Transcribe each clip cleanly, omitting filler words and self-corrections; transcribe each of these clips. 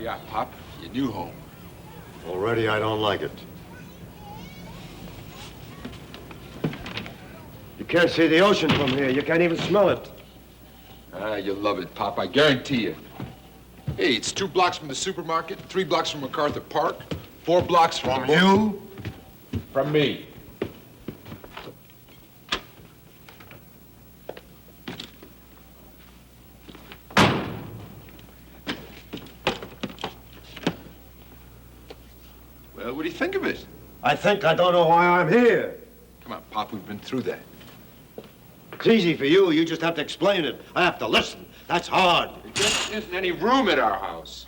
you at, Pop? Your new home. Already I don't like it. You can't see the ocean from here. You can't even smell it. Ah, you love it, Pop, I guarantee you. Hey, it's 2 blocks from the supermarket, 3 blocks from MacArthur Park, 4 blocks from you? From me. Well, what do you think of it? I think I don't know why I'm here. Come on, Pop, we've been through that. It's easy for you. You just have to explain it. I have to listen. That's hard. There just isn't any room at our house.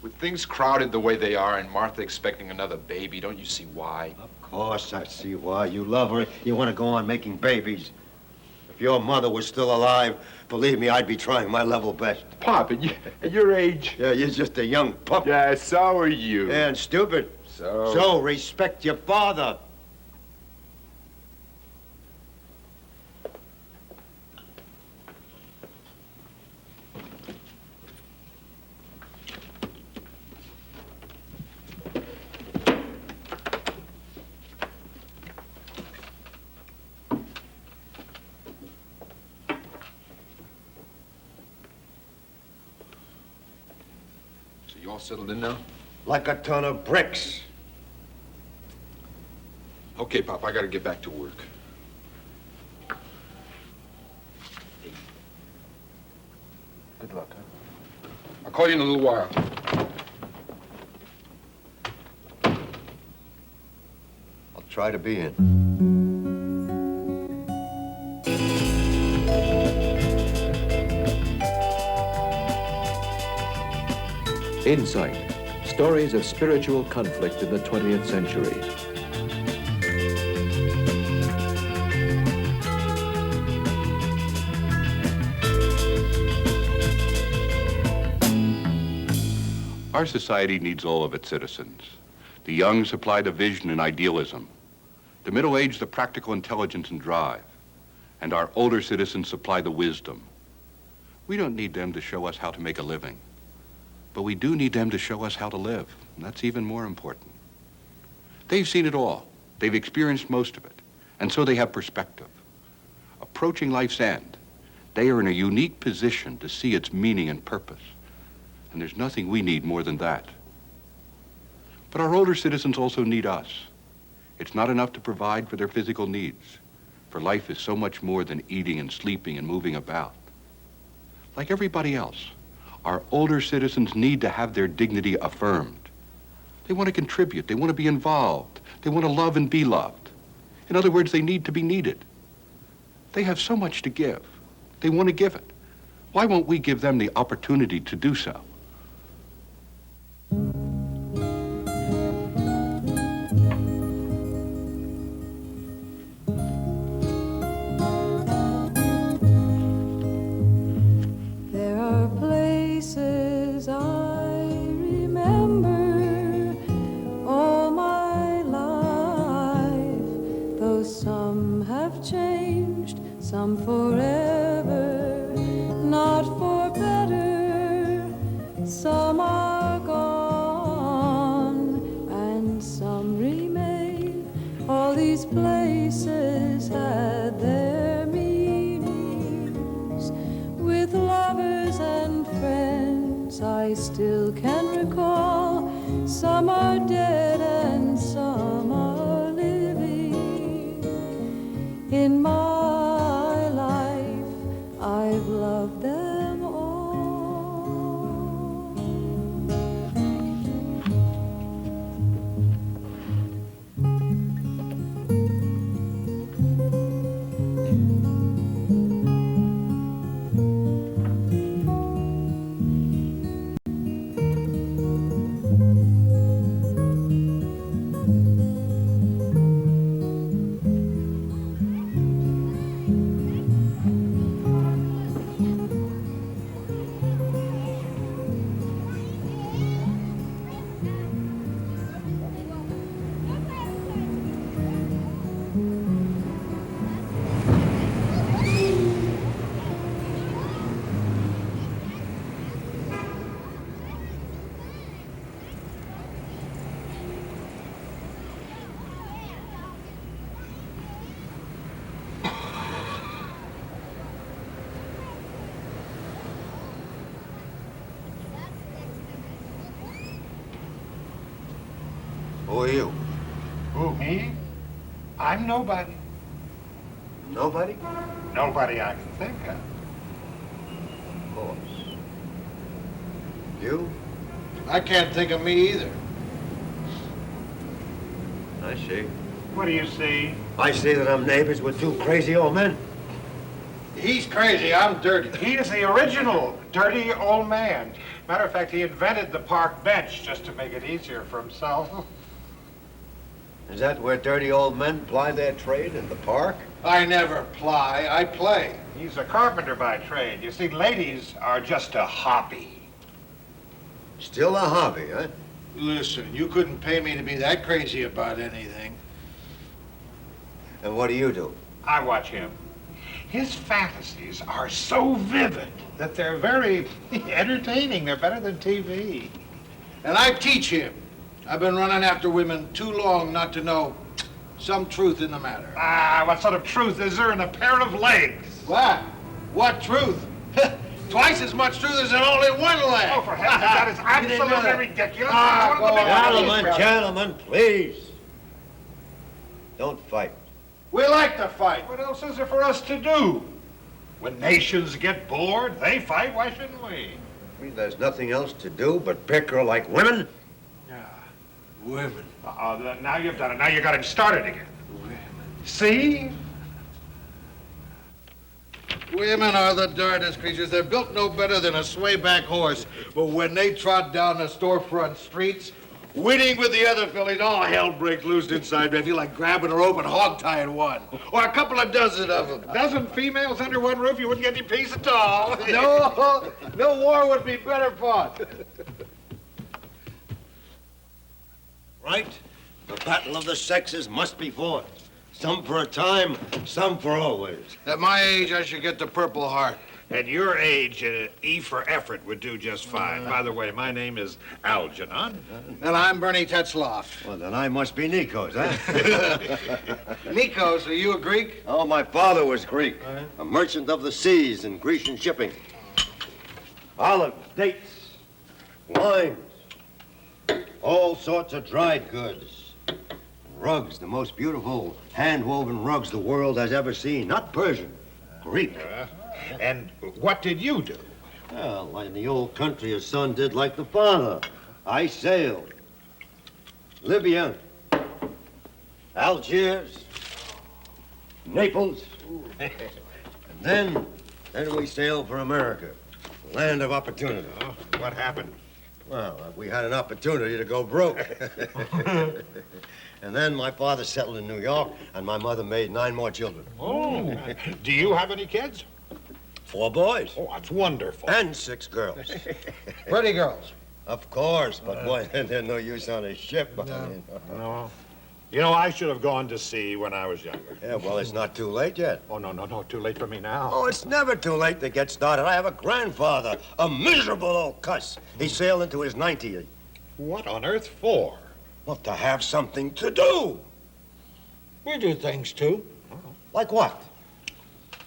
With things crowded the way they are and Martha expecting another baby, don't you see why? Of course I see why. You love her. You want to go on making babies. If your mother was still alive, believe me, I'd be trying my level best. Pop, at your age... Yeah, you're just a young pup. Yeah, so are you. Yeah, and stupid. So respect your father. You all settled in now? Like a ton of bricks. Okay, Pop, I gotta get back to work. Good luck, huh? I'll call you in a little while. I'll try to be in. Insight, stories of spiritual conflict in the 20th century. Our society needs all of its citizens. The young supply the vision and idealism. The middle-aged, the practical intelligence and drive. And our older citizens supply the wisdom. We don't need them to show us how to make a living. But we do need them to show us how to live, and that's even more important. They've seen it all. They've experienced most of it, and so they have perspective. Approaching life's end, they are in a unique position to see its meaning and purpose, and there's nothing we need more than that. But our older citizens also need us. It's not enough to provide for their physical needs, for life is so much more than eating and sleeping and moving about. Like everybody else, our older citizens need to have their dignity affirmed. They want to contribute. They want to be involved. They want to love and be loved. In other words, they need to be needed. They have so much to give. They want to give it. Why won't we give them the opportunity to do so? Some forever, not for better. Some are gone and some remain. All these places had their meanings. With lovers and friends I still can recall. Some are dead and some are living. In my I've loved them all. Who are you? Who, me? I'm nobody. Nobody? Nobody I can think of. Of course. You? I can't think of me either. I see. What do you see? I see that I'm neighbors with two crazy old men. He's crazy, I'm dirty. He is the original dirty old man. Matter of fact, he invented the park bench just to make it easier for himself. Is that where dirty old men ply their trade, in the park? I never ply, I play. He's a carpenter by trade. You see, ladies are just a hobby. Still a hobby, huh? Listen, you couldn't pay me to be that crazy about anything. And what do you do? I watch him. His fantasies are so vivid that they're very entertaining. They're better than TV. And I teach him. I've been running after women too long not to know some truth in the matter. Ah, what sort of truth is there in a pair of legs? What? What truth? Twice as much truth as in only one leg. Oh, for heaven's sake, that is absolutely ridiculous. Ah, One of the big Gentlemen, gentlemen, please. Don't fight. We like to fight. What else is there for us to do? When nations get bored, they fight. Why shouldn't we? I mean, there's nothing else to do but bicker like women? Women. Now you've done it. Now you got him started again. Women. See? Women are the darndest creatures. They're built no better than a swayback horse. But when they trot down the storefront streets, winning with the other fillies, all hell breaks loose inside me. I feel like grabbing a rope and hog-tying one. Or a couple of dozen of them. A dozen females under one roof, you wouldn't get any peace at all. No war would be better fought. Right? The battle of the sexes must be fought. Some for a time, some for always. At my age, I should get the Purple Heart. At your age, E for effort would do just fine. By the way, my name is Algernon. And I'm Bernie Tetzloff. Well, then I must be Nikos, huh? Nikos, are you a Greek? Oh, my father was Greek. A merchant of the seas in Grecian shipping. Olives, dates, wines, all sorts of dried goods. Rugs, the most beautiful hand-woven rugs the world has ever seen. Not Persian, Greek. And what did you do? Well, in the old country, a son did like the father. I sailed. Libya, Algiers, Naples, and then we sailed for America, the land of opportunity. Oh, what happened? Well, we had an opportunity to go broke. And then my father settled in New York, and my mother made 9 more children. Oh, do you have any kids? 4 boys. Oh, that's wonderful. And 6 girls. Pretty girls. Of course, but boy, there's no use on a ship. No. You know, I should have gone to sea when I was younger. Yeah, well, it's not too late yet. Oh, no, too late for me now. Oh, it's never too late to get started. I have a grandfather, a miserable old cuss. He sailed into his 90th. What on earth for? Well, to have something to do. We do things, too. Like what?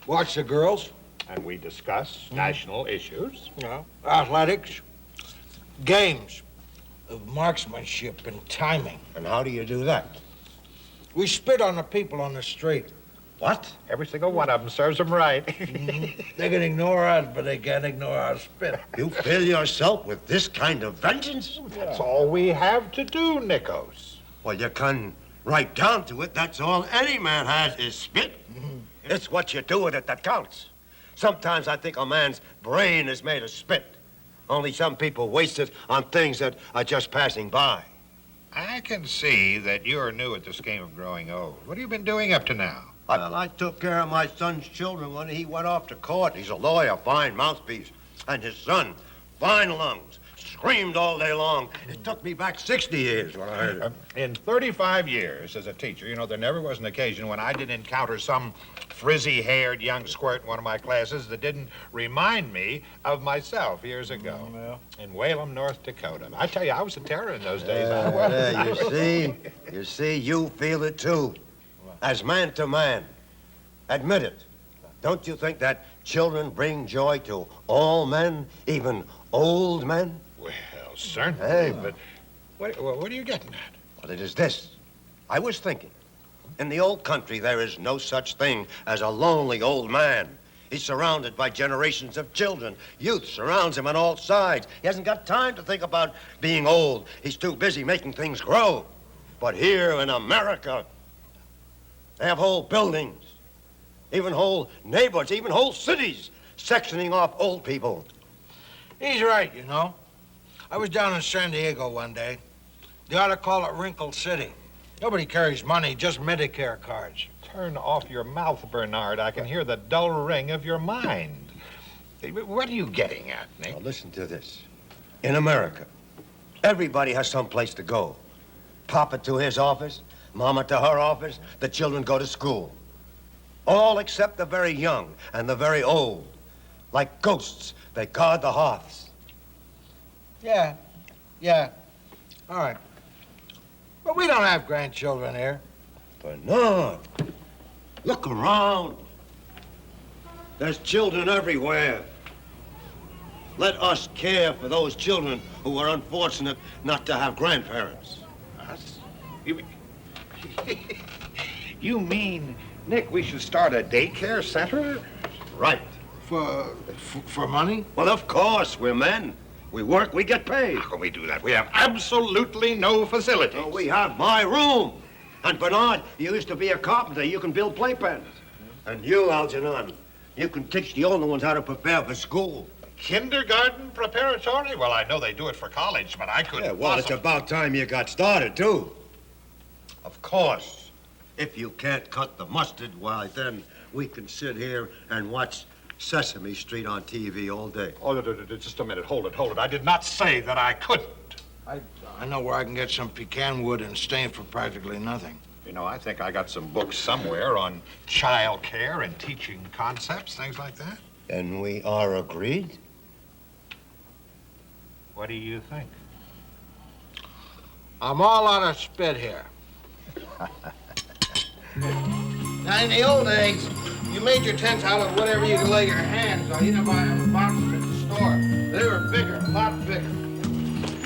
Watch the girls. And we discuss national issues. Athletics. Games of marksmanship and timing. And how do you do that? We spit on the people on the street. What? Every single one of them serves them right. They can ignore us, but they can't ignore our spit. You fill yourself with this kind of vengeance? That's all we have to do, Nikos. Well, you can right down to it. That's all any man has is spit. It's what you do with it that counts. Sometimes I think a man's brain is made of spit. Only some people waste it on things that are just passing by. I can see that you're new at this game of growing old. What have you been doing up to now? Well, I took care of my son's children when he went off to court. He's a lawyer, fine mouthpiece. And his son, fine lungs, screamed all day long. It took me back 60 years when I heard it. In 35 years as a teacher, you know, there never was an occasion when I didn't encounter some frizzy-haired young squirt in one of my classes that didn't remind me of myself years ago in Whalum, North Dakota. I tell you, I was a terror in those days. I was. You see, you feel it too. As man to man. Admit it. Don't you think that children bring joy to all men, even old men? Well, certainly, Hey. but what are you getting at? But it is this. I was thinking, in the old country, there is no such thing as a lonely old man. He's surrounded by generations of children. Youth surrounds him on all sides. He hasn't got time to think about being old. He's too busy making things grow. But here in America, they have whole buildings, even whole neighborhoods, even whole cities sectioning off old people. He's right, you know. I was down in San Diego one day. They ought to call it Wrinkle City. Nobody carries money, just Medicare cards. Turn off your mouth, Bernard. I can hear the dull ring of your mind. What are you getting at, Nick? Now listen to this. In America, everybody has some place to go. Papa to his office, Mama to her office, the children go to school. All except the very young and the very old. Like ghosts, they guard the hearths. Yeah. All right. But we don't have grandchildren here. Bernard, look around. There's children everywhere. Let us care for those children who are unfortunate not to have grandparents. Us? You mean, Nick, we should start a daycare center? Right. For money? Well, of course, we're men. We work, we get paid. How can we do that? We have absolutely no facilities. Oh, we have my room. And Bernard, you used to be a carpenter. You can build playpens. And you, Algernon, you can teach the older ones how to prepare for school. Kindergarten preparatory? Well, I know they do it for college, but I couldn't. Yeah, well, it's about time you got started, too. Of course. If you can't cut the mustard, why, then we can sit here and watch Sesame Street on TV all day. Oh, just a minute. Hold it. I did not say that I couldn't. I know where I can get some pecan wood and stain for practically nothing. You know, I think I got some books somewhere on child care and teaching concepts, things like that. And we are agreed? What do you think? I'm all out of spit here. Now, in the old days, you made your tents out of whatever you could lay your hands on. You didn't buy them boxes at the store. They were bigger, a lot bigger.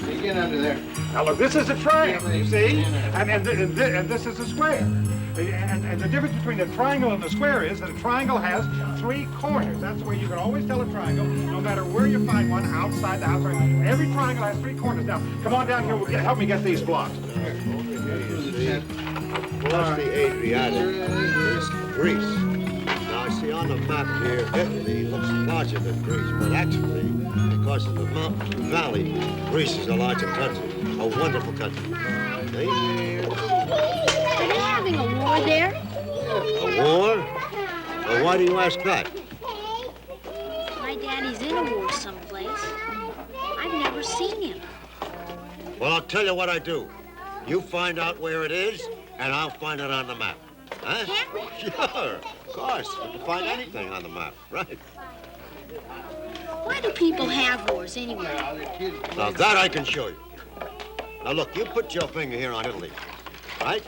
You get under there. Now look, this is a triangle, you see, and this is a square. And the difference between a triangle and a square is that a triangle has 3 corners. That's where you can always tell a triangle, no matter where you find one, outside the house. Every triangle has 3 corners. Now, come on down here. Help me get these blocks. Plus the Adriatic is Greece. Now, I see on the map here, Italy looks larger than Greece, but actually, because of the mountain valley, Greece is a larger country, a wonderful country. See? Are they having a war there? A war? Well, why do you ask that? My daddy's in a war someplace. I've never seen him. Well, I'll tell you what I do. You find out where it is, and I'll find it on the map. Huh? Can't we? Sure, of course. You can find anything on the map, right? Why do people have wars anyway? Now, that I can show you. Now, look, you put your finger here on Italy, right?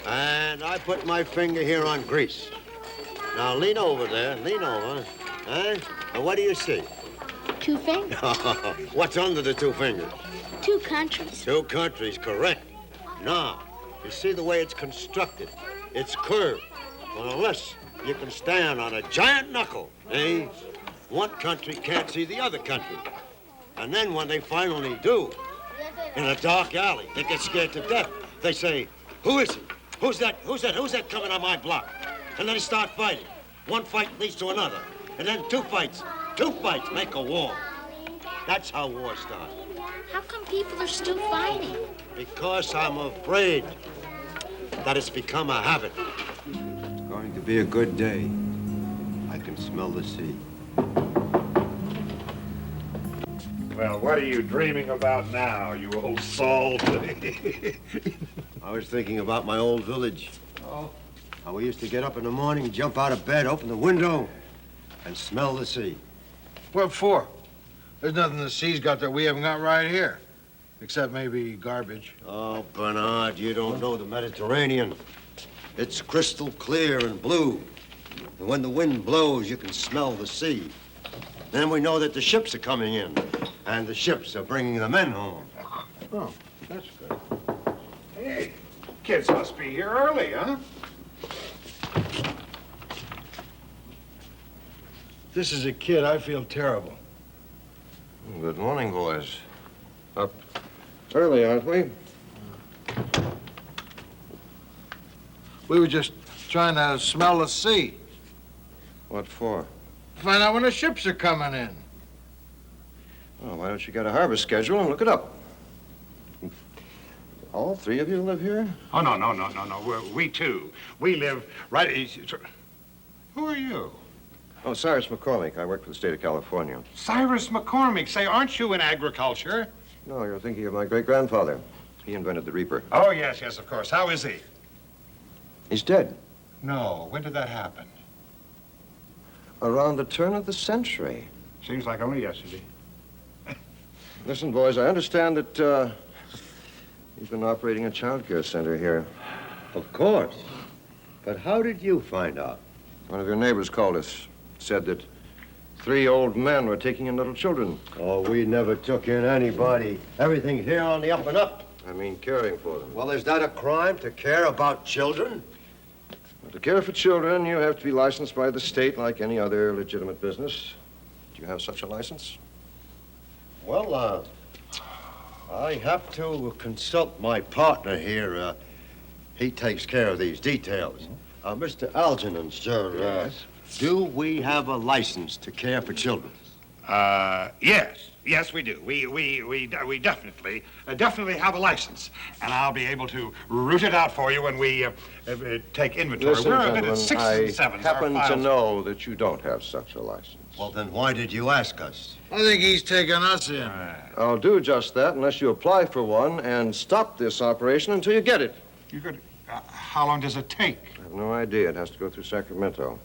And I put my finger here on Greece. Now, lean over there. Lean over. Huh? And what do you see? 2 fingers. What's under the 2 fingers? 2 countries. 2 countries, correct. Now, you see the way it's constructed? It's curved. Well, unless you can stand on a giant knuckle, eh? One country can't see the other country. And then when they finally do, in a dark alley, they get scared to death. They say, who is he? Who's that? Who's that coming on my block? And then they start fighting. One fight leads to another. And then 2 fights. 2 fights make a war. That's how wars start. How come people are still fighting? Because I'm afraid that it's become a habit. It's going to be a good day. I can smell the sea. Well, what are you dreaming about now, you old salt? I was thinking about my old village. Oh. How we used to get up in the morning, jump out of bed, open the window, and smell the sea. What for? There's nothing the sea's got that we haven't got right here. Except maybe garbage. Oh, Bernard, you don't know the Mediterranean. It's crystal clear and blue. And when the wind blows, you can smell the sea. Then we know that the ships are coming in, and the ships are bringing the men home. Oh, that's good. Hey, Kids must be here early, huh? This is a kid. I feel terrible. Good morning, boys. Up early, aren't we? We were just trying to smell the sea. What for? Find out when the ships are coming in. Well, why don't you get a harbor schedule and look it up? All three of you live here? Oh, no. We two. We live right... Who are you? Oh, Cyrus McCormick. I work for the state of California. Cyrus McCormick. Say, aren't you in agriculture? No, you're thinking of my great-grandfather. He invented the reaper. Oh, yes, of course. How is he? He's dead. No. When did that happen? Around the turn of the century. Seems like only yesterday. Listen, boys, I understand that, you've been operating a child care center here. Of course. But how did you find out? One of your neighbors called us. Said that 3 old men were taking in little children. Oh, we never took in anybody. Everything's here on the up and up. I mean, caring for them. Well, is that a crime to care about children? Well, to care for children, you have to be licensed by the state like any other legitimate business. Do you have such a license? Well, I have to consult my partner here. He takes care of these details. Mr. Algernon, sir, Yes? do we have a license to care for children? Yes, we do. We definitely have a license, and I'll be able to root it out for you when we take inventory. Listen, We're a bit gentlemen, of 6 I and 7. happen to know that you don't have such a license. Well, then why did you ask us? I think he's taking us in. I'll do just that unless you apply for one and stop this operation until you get it. You could. How long does it take? I have no idea. It has to go through Sacramento.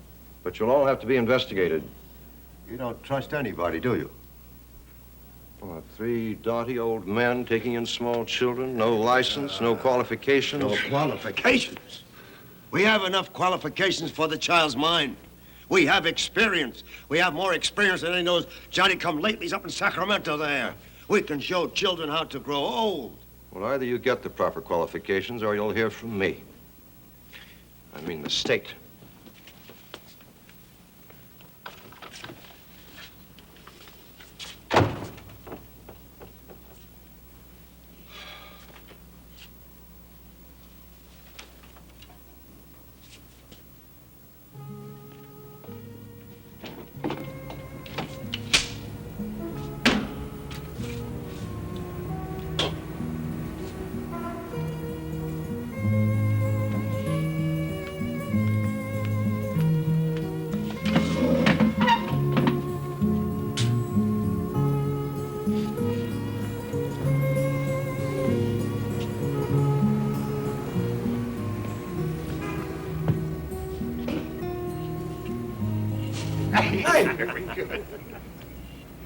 But you'll all have to be investigated. You don't trust anybody, do you? What, 3 doughty old men taking in small children? No license, no qualifications? No qualifications. We have enough qualifications for the child's mind. We have experience. We have more experience than any of those Johnny-come-latelys up in Sacramento there. We can show children how to grow old. Well, either you get the proper qualifications or you'll hear from me. I mean the state.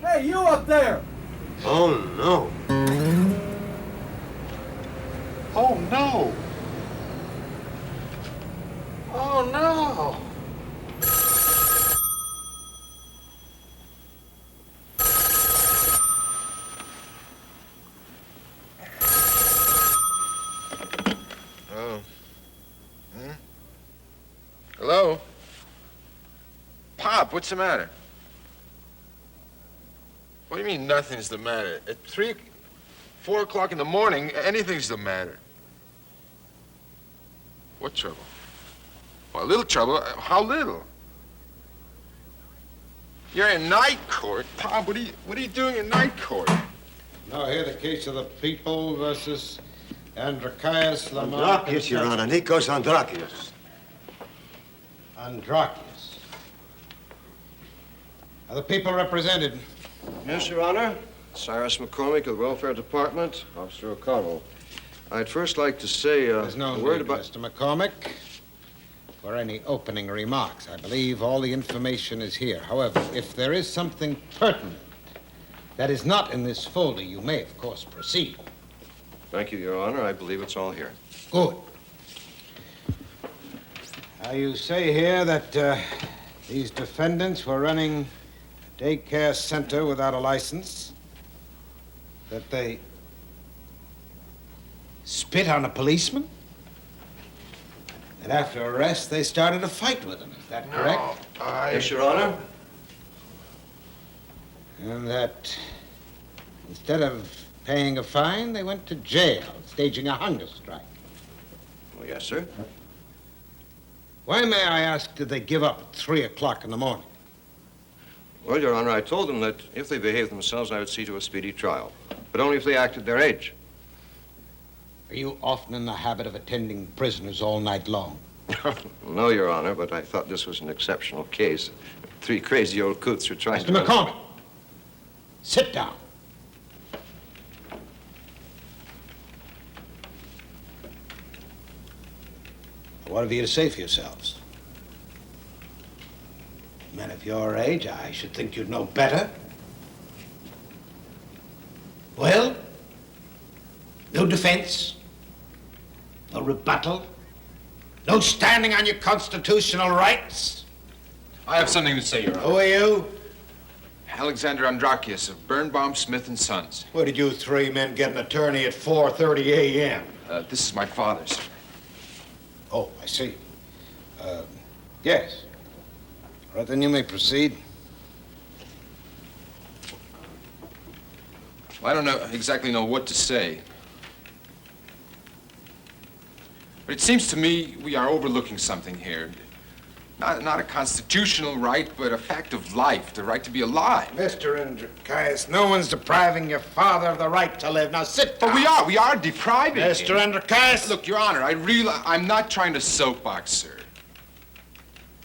Hey, you up there! Oh, no. Oh, no. Oh, no. Oh. Hello? Pop, what's the matter? What do you mean nothing's the matter? At 4 o'clock in the morning, anything's the matter. What trouble? Well, a little trouble. How little? You're in night court? Pop, what are you doing in night court? Now hear the case of the people versus Androchius Lamar. Andrachius, Your Honor. Nikos Andrachius. Androchius. Are the people represented? Yes, Your Honor. Cyrus McCormick of the Welfare Department, Officer O'Connell. I'd first like to say There's no a word need, about... Mr. McCormick, for any opening remarks. I believe all the information is here. However, if there is something pertinent that is not in this folder, you may, of course, proceed. Thank you, Your Honor. I believe it's all here. Good. Now, you say here that these defendants were running a daycare center without a license, that they spit on a policeman? And after arrest, they started a fight with him. Is that correct? Yes, Your Honor. And that instead of paying a fine, they went to jail, staging a hunger strike. Oh, yes, sir. Why, may I ask, did they give up at 3 o'clock in the morning? Well, Your Honor, I told them that if they behaved themselves, I would see to a speedy trial. But only if they acted their age. Are you often in the habit of attending prisoners all night long? No, Your Honor, but I thought this was an exceptional case. 3 crazy old coots who tried to... Mr. McCormick, sit down. What have you to say for yourselves? Men of your age, I should think you'd know better. Well, no defense, no rebuttal, no standing on your constitutional rights. I have something to say, Your Honor. Who are you? Alexander Andrakius of Birnbaum, Smith & Sons. Where did you 3 men get an attorney at 4:30 a.m.? This is my father's. Oh, I see. Yes. All right, then you may proceed. Well, I don't exactly know what to say. But it seems to me we are overlooking something here. Not a constitutional right, but a fact of life, the right to be alive. Mr. Andrikaitis, no one's depriving your father of the right to live. Now sit down. But we are depriving him. Mr. Andrikaitis. Look, Your Honor, I'm not trying to soapbox, sir.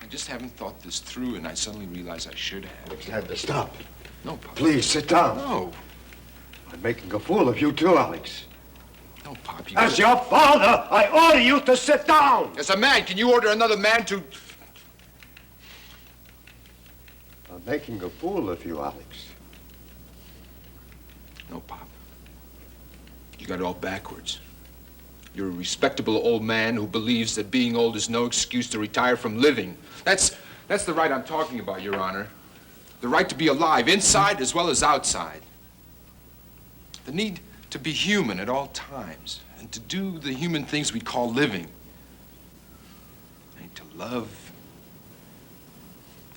I just haven't thought this through, and I suddenly realize I should have. Alexander, stop. No, Pop. Please, sit down. No. I'm making a fool of you too, Alex. No, Pop. As your father, I order you to sit down. As a man, can you order another man to... I'm making a fool of you, Alex. No, Pop. You got it all backwards. You're a respectable old man who believes that being old is no excuse to retire from living. That's the right I'm talking about, Your Honor. The right to be alive, inside as well as outside. The need to be human at all times and to do the human things we call living. And to love,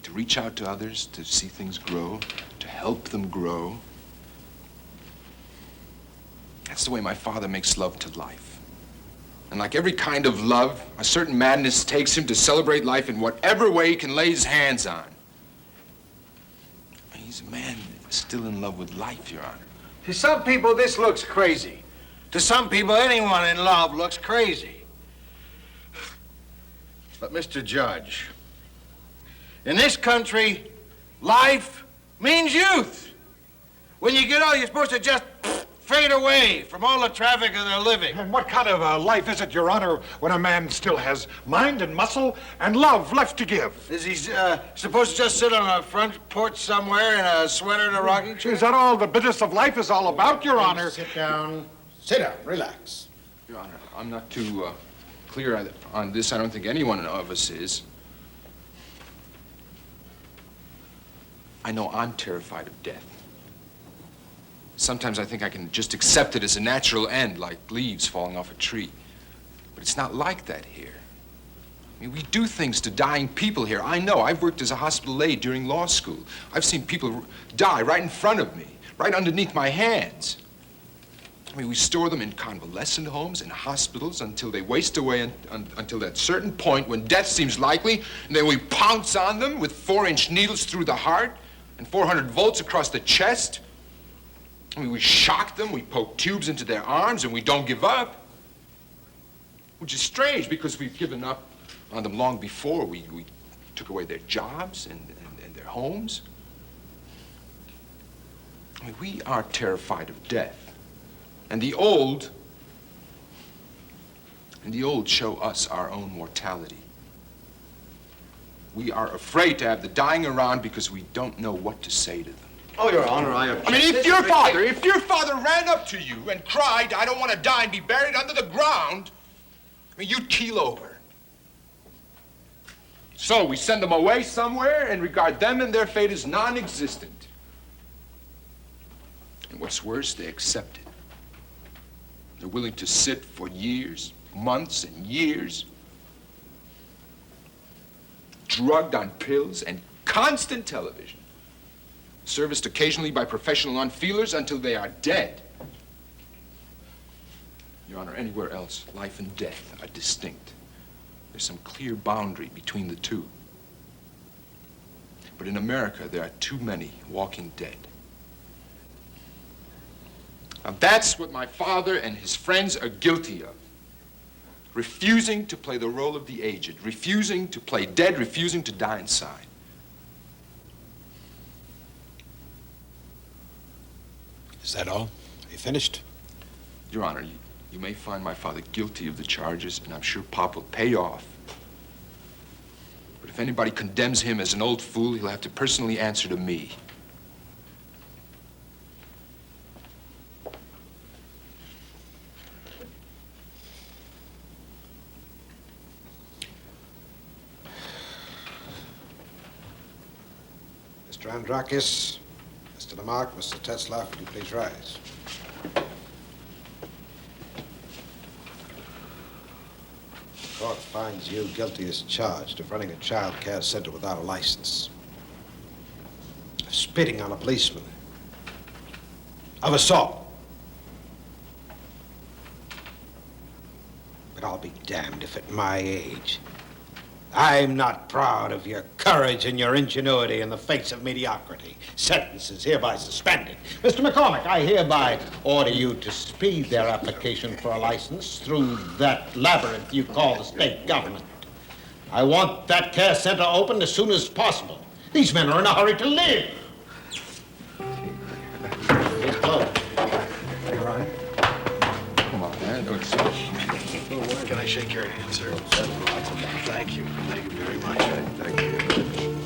to reach out to others, to see things grow, to help them grow. That's the way my father makes love to life. And like every kind of love, a certain madness takes him to celebrate life in whatever way he can lay his hands on. He's a man still in love with life, Your Honor. To some people, this looks crazy. To some people, anyone in love looks crazy. But, Mr. Judge, in this country, life means youth. When you get old, you're supposed to just fade away from all the traffic of their living. And what kind of a life is it, Your Honor, when a man still has mind and muscle and love left to give? Is he supposed to just sit on a front porch somewhere in a sweater and a rocking chair? Is that all the business of life is all about, Your Honor? Sit down. Sit down. Relax. Your Honor, I'm not too clear on this. I don't think anyone of us is. I know I'm terrified of death. Sometimes I think I can just accept it as a natural end, like leaves falling off a tree. But it's not like that here. I mean, we do things to dying people here. I know. I've worked as a hospital aide during law school. I've seen people die right in front of me, right underneath my hands. I mean, we store them in convalescent homes and hospitals until they waste away until that certain point when death seems likely, and then we pounce on them with 4-inch needles through the heart and 400 volts across the chest. I mean, we shock them, we poke tubes into their arms, and we don't give up. Which is strange, because we've given up on them long before. We took away their jobs and their homes. I mean, we are terrified of death. And the old show us our own mortality. We are afraid to have the dying around because we don't know what to say to them. Oh, Your Honor, I object. I mean, if your father ran up to you and cried, "I don't want to die and be buried under the ground," I mean, you'd keel over. So we send them away somewhere and regard them and their fate as non-existent. And what's worse, they accept it. They're willing to sit for years, months and years, drugged on pills, and constant television. Serviced occasionally by professional unfeelers until they are dead. Your Honor, anywhere else, life and death are distinct. There's some clear boundary between the two. But in America, there are too many walking dead. Now, that's what my father and his friends are guilty of. Refusing to play the role of the aged, refusing to play dead, refusing to die inside. Is that all? Are you finished? Your Honor, you may find my father guilty of the charges, and I'm sure Pop will pay off. But if anybody condemns him as an old fool, he'll have to personally answer to me. Mr. Andrakis, Mr. Lamarck, Mr. Tetzlaff, will you please rise? The court finds you guilty as charged of running a child care center without a license, of spitting on a policeman, of assault. But I'll be damned if at my age I'm not proud of your courage and your ingenuity in the face of mediocrity. Sentence is hereby suspended. Mr. McCormick, I hereby order you to speed their application for a license through that labyrinth you call the state government. I want that care center opened as soon as possible. These men are in a hurry to live. It's closed. You all right? Come on, man. Don't say Can I shake your hand, sir? Thank you. Thank you very much. Thank you.